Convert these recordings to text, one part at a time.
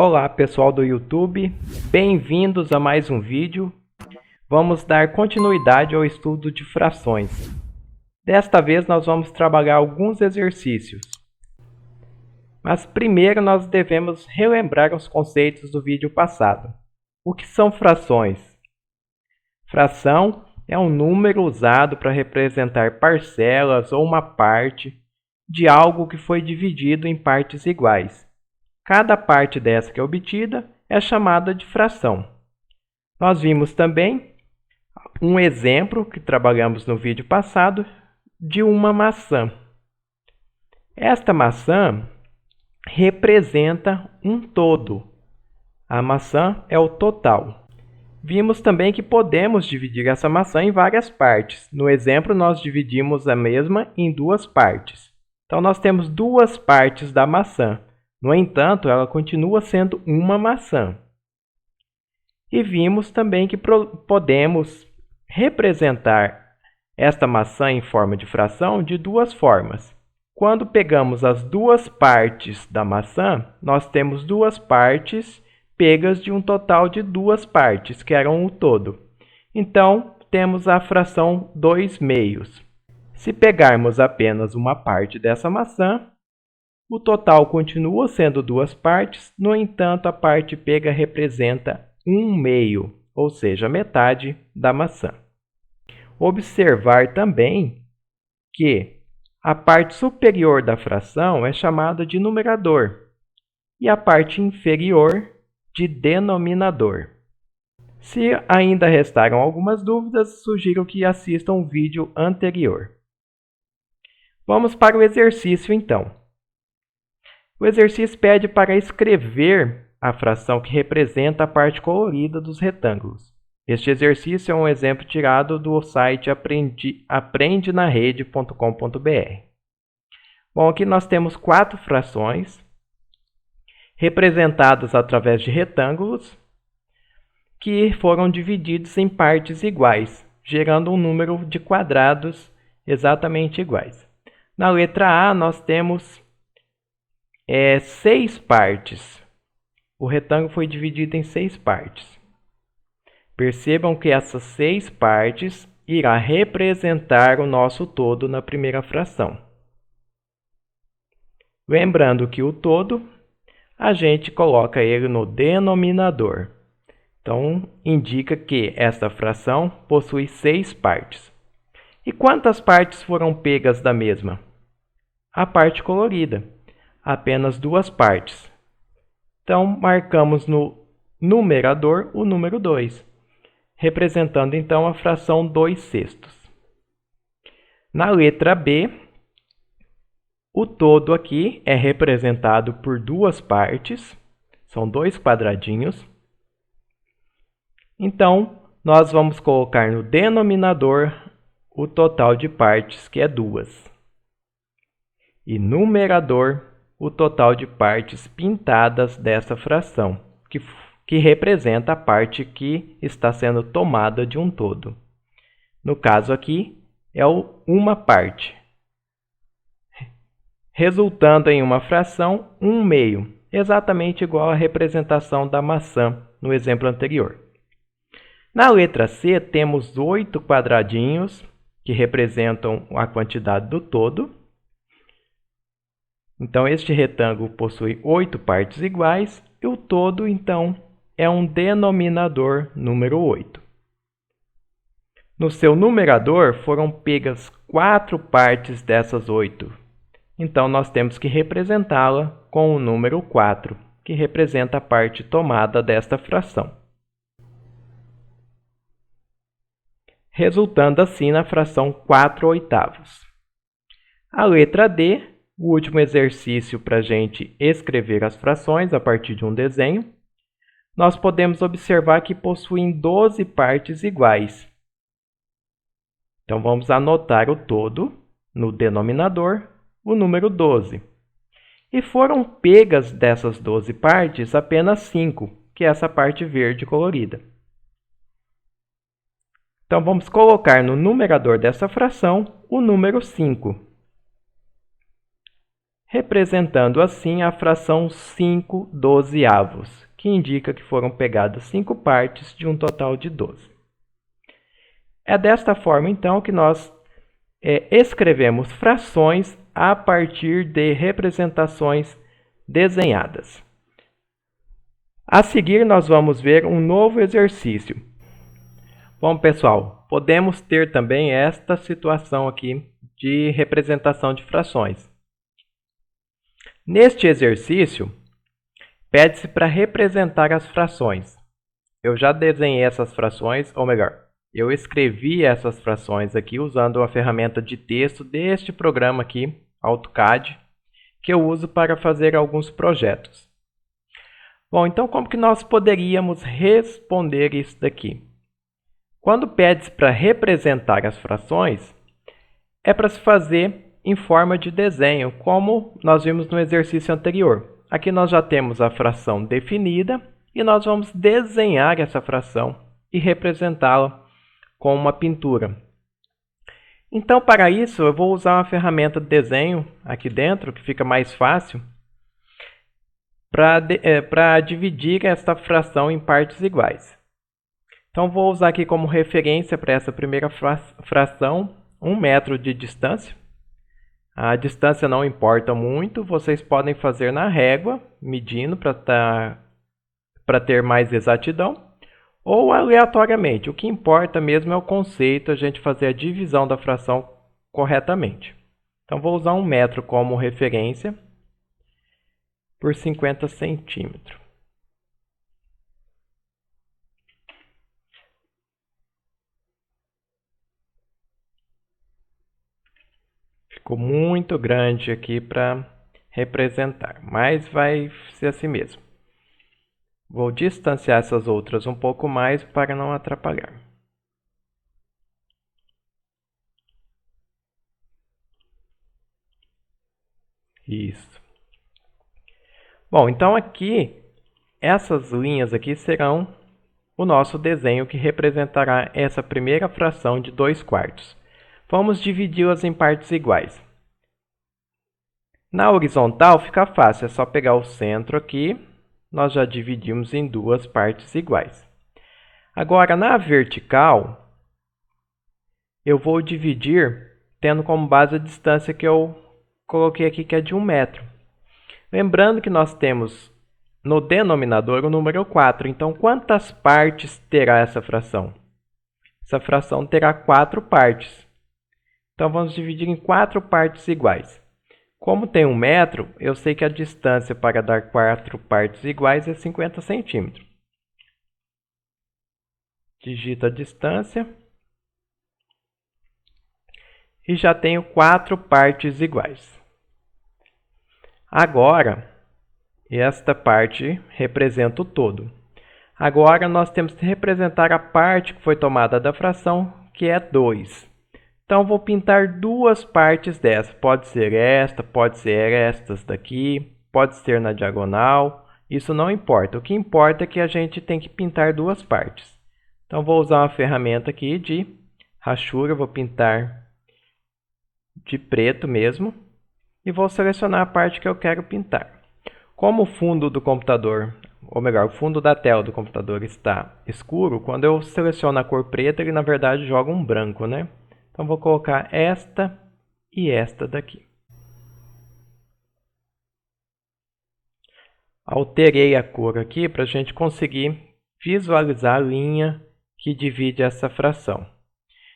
Olá pessoal do YouTube, bem-vindos a mais um vídeo. Vamos dar continuidade ao estudo de frações. Desta vez nós vamos trabalhar alguns exercícios. Mas primeiro nós devemos relembrar os conceitos do vídeo passado. O que são frações? Fração é um número usado para representar parcelas ou uma parte de algo que foi dividido em partes iguais. Cada parte dessa que é obtida é chamada de fração. Nós vimos também um exemplo que trabalhamos no vídeo passado de uma maçã. Esta maçã representa um todo. A maçã é o total. Vimos também que podemos dividir essa maçã em várias partes. No exemplo, nós dividimos a mesma em duas partes. Então, nós temos duas partes da maçã. No entanto, ela continua sendo uma maçã. E vimos também que podemos representar esta maçã em forma de fração de duas formas. Quando pegamos as duas partes da maçã, nós temos duas partes pegas de um total de duas partes, que eram o todo. Então, temos a fração 2/2. Se pegarmos apenas uma parte dessa maçã, o total continua sendo duas partes, no entanto, a parte pega representa 1/2, ou seja, metade da maçã. Observar também que a parte superior da fração é chamada de numerador e a parte inferior de denominador. Se ainda restaram algumas dúvidas, sugiro que assistam o vídeo anterior. Vamos para o exercício então. O exercício pede para escrever a fração que representa a parte colorida dos retângulos. Este exercício é um exemplo tirado do site aprendenarede.com.br. Bom, aqui nós temos 4 frações representadas através de retângulos que foram divididos em partes iguais, gerando um número de quadrados exatamente iguais. Na letra A, nós temos 6 partes. O retângulo foi dividido em 6 partes. Percebam que essas 6 partes irá representar o nosso todo na primeira fração. Lembrando que o todo, a gente coloca ele no denominador. Então, indica que esta fração possui 6 partes. E quantas partes foram pegas da mesma? A parte colorida. Apenas 2 partes. Então, marcamos no numerador o número 2, representando então a fração 2/6. Na letra B, o todo aqui é representado por 2 partes, são 2 quadradinhos. Então, nós vamos colocar no denominador o total de partes, que é 2. E numerador, o total de partes pintadas dessa fração, que representa a parte que está sendo tomada de um todo. No caso aqui, é uma parte, resultando em uma fração 1/2, exatamente igual à representação da maçã no exemplo anterior. Na letra C, temos 8 quadradinhos, que representam a quantidade do todo. Então, este retângulo possui 8 partes iguais e o todo, então, é um denominador número 8. No seu numerador, foram pegas 4 partes dessas 8. Então, nós temos que representá-la com o número 4, que representa a parte tomada desta fração. Resultando assim na fração 4/8. A letra D, o último exercício para a gente escrever as frações a partir de um desenho, nós podemos observar que possuem 12 partes iguais. Então, vamos anotar o todo no denominador, o número 12. E foram pegas dessas 12 partes apenas 5, que é essa parte verde colorida. Então, vamos colocar no numerador dessa fração o número 5. representando assim a fração 5/12, que indica que foram pegadas 5 partes de um total de 12. É desta forma, então, que nós escrevemos frações a partir de representações desenhadas. A seguir, nós vamos ver um novo exercício. Bom, pessoal, podemos ter também esta situação aqui de representação de frações. Neste exercício, pede-se para representar as frações. Eu já desenhei essas frações, ou melhor, eu escrevi essas frações aqui usando a ferramenta de texto deste programa aqui, AutoCAD, que eu uso para fazer alguns projetos. Bom, então como que nós poderíamos responder isso daqui? Quando pede-se para representar as frações, é para se fazer em forma de desenho, como nós vimos no exercício anterior. Aqui nós já temos a fração definida e nós vamos desenhar essa fração e representá-la com uma pintura. Então, para isso, eu vou usar uma ferramenta de desenho aqui dentro, que fica mais fácil, para dividir esta fração em partes iguais. Então, vou usar aqui como referência para essa primeira fração 1 metro de distância. A distância não importa muito, vocês podem fazer na régua, medindo para ter mais exatidão, ou aleatoriamente. O que importa mesmo é o conceito, a gente fazer a divisão da fração corretamente. Então, vou usar 1 metro como referência por 50 centímetros. Ficou muito grande aqui para representar, mas vai ser assim mesmo. Vou distanciar essas outras um pouco mais para não atrapalhar. Isso. Bom, então aqui, essas linhas aqui serão o nosso desenho que representará essa primeira fração de 2/4. Vamos dividi-las em partes iguais. Na horizontal fica fácil, é só pegar o centro aqui, nós já dividimos em 2 partes iguais. Agora, na vertical, eu vou dividir tendo como base a distância que eu coloquei aqui, que é de 1 metro. Lembrando que nós temos no denominador o número 4, então quantas partes terá essa fração? Essa fração terá 4 partes. Então, vamos dividir em 4 partes iguais. Como tem 1 metro, eu sei que a distância para dar 4 partes iguais é 50 centímetros. Digito a distância. E já tenho 4 partes iguais. Agora, esta parte representa o todo. Agora, nós temos que representar a parte que foi tomada da fração, que é 2. Então, vou pintar 2 partes dessa. Pode ser esta, pode ser estas daqui, pode ser na diagonal. Isso não importa. O que importa é que a gente tem que pintar 2 partes. Então, vou usar uma ferramenta aqui de rachura. Vou pintar de preto mesmo. E vou selecionar a parte que eu quero pintar. Como o fundo do computador, ou melhor, o fundo da tela do computador está escuro, quando eu seleciono a cor preta, ele na verdade joga um branco, né? Então, vou colocar esta e esta daqui. Alterei a cor aqui para a gente conseguir visualizar a linha que divide essa fração.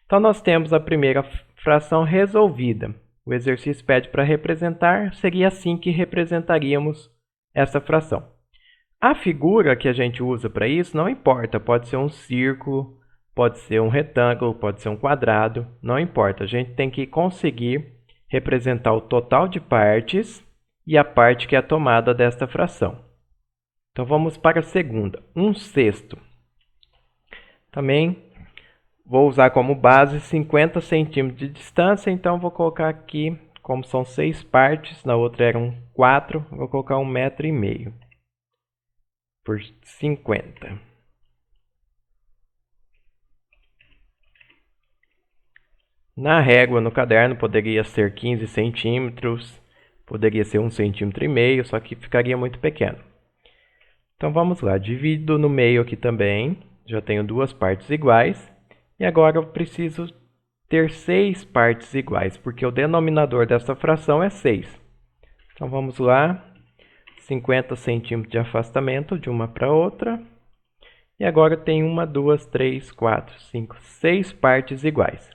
Então, nós temos a primeira fração resolvida. O exercício pede para representar, seria assim que representaríamos essa fração. A figura que a gente usa para isso não importa, pode ser um círculo, pode ser um retângulo, pode ser um quadrado, não importa. A gente tem que conseguir representar o total de partes e a parte que é a tomada desta fração. Então, vamos para a segunda, 1/6. Também vou usar como base 50 centímetros de distância, então vou colocar aqui, como são 6 partes, na outra eram 4, vou colocar 1,5 m por 50. Na régua, no caderno, poderia ser 15 centímetros, Poderia ser 1,5 cm, só que ficaria muito pequeno. Então vamos lá, divido no meio aqui também, já tenho duas partes iguais. E agora eu preciso ter 6 partes iguais, porque o denominador dessa fração é 6. Então vamos lá, 50 centímetros de afastamento de uma para outra. E agora eu tenho 1, 2, 3, 4, 5, 6 partes iguais.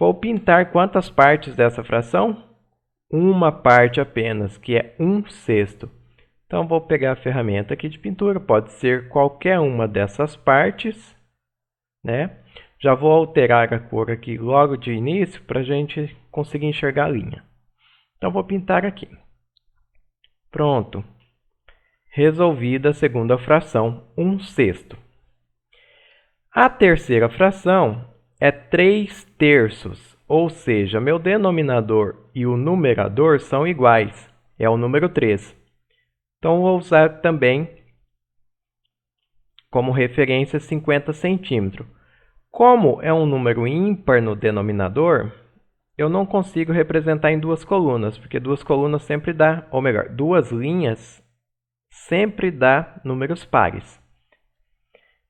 Vou pintar quantas partes dessa fração? Uma parte apenas, que é 1/6. Então vou pegar a ferramenta aqui de pintura, pode ser qualquer uma dessas partes, né? Já vou alterar a cor aqui logo de início para a gente conseguir enxergar a linha. Então vou pintar aqui. Pronto. Resolvida a segunda fração, 1/6. A terceira fração é 3/3, ou seja, meu denominador e o numerador são iguais, é o número 3. Então vou usar também como referência 50 centímetros. Como é um número ímpar no denominador, eu não consigo representar em duas colunas, porque duas colunas sempre dá, ou melhor, duas linhas sempre dá números pares.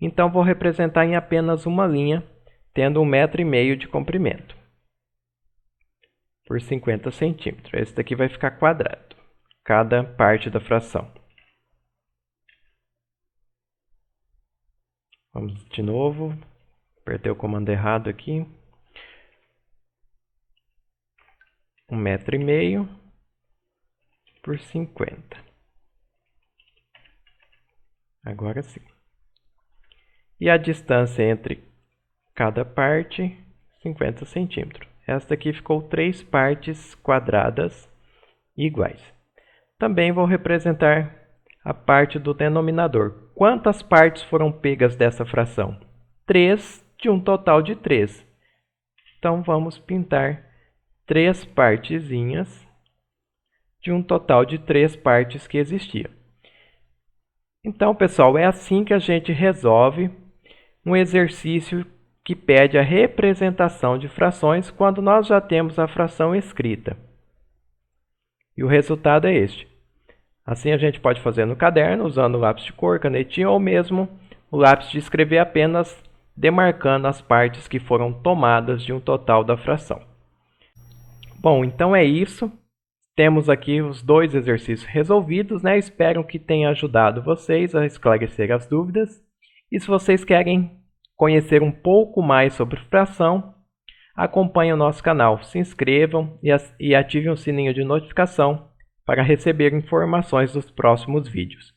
Então vou representar em apenas uma linha, tendo 1,5 m de comprimento por 50 centímetros. Esse daqui vai ficar quadrado, cada parte da fração. Vamos de novo, apertei o comando errado aqui. 1,5 m por 50. Agora sim. E a distância entre cada parte, 50 centímetros. Esta aqui ficou 3 partes quadradas iguais. Também vou representar a parte do denominador. Quantas partes foram pegas dessa fração? 3 de um total de 3. Então vamos pintar 3 partezinhas de um total de 3 partes que existia. Então, pessoal, é assim que a gente resolve um exercício que pede a representação de frações quando nós já temos a fração escrita. E o resultado é este. Assim a gente pode fazer no caderno, usando o lápis de cor, canetinha, ou mesmo o lápis de escrever, apenas demarcando as partes que foram tomadas de um total da fração. Bom, então é isso. Temos aqui os 2 exercícios resolvidos, né? Espero que tenha ajudado vocês a esclarecer as dúvidas. E se vocês querem conhecer um pouco mais sobre fração, acompanhem o nosso canal, se inscrevam e ativem o sininho de notificação para receber informações dos próximos vídeos.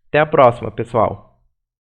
Até a próxima, pessoal!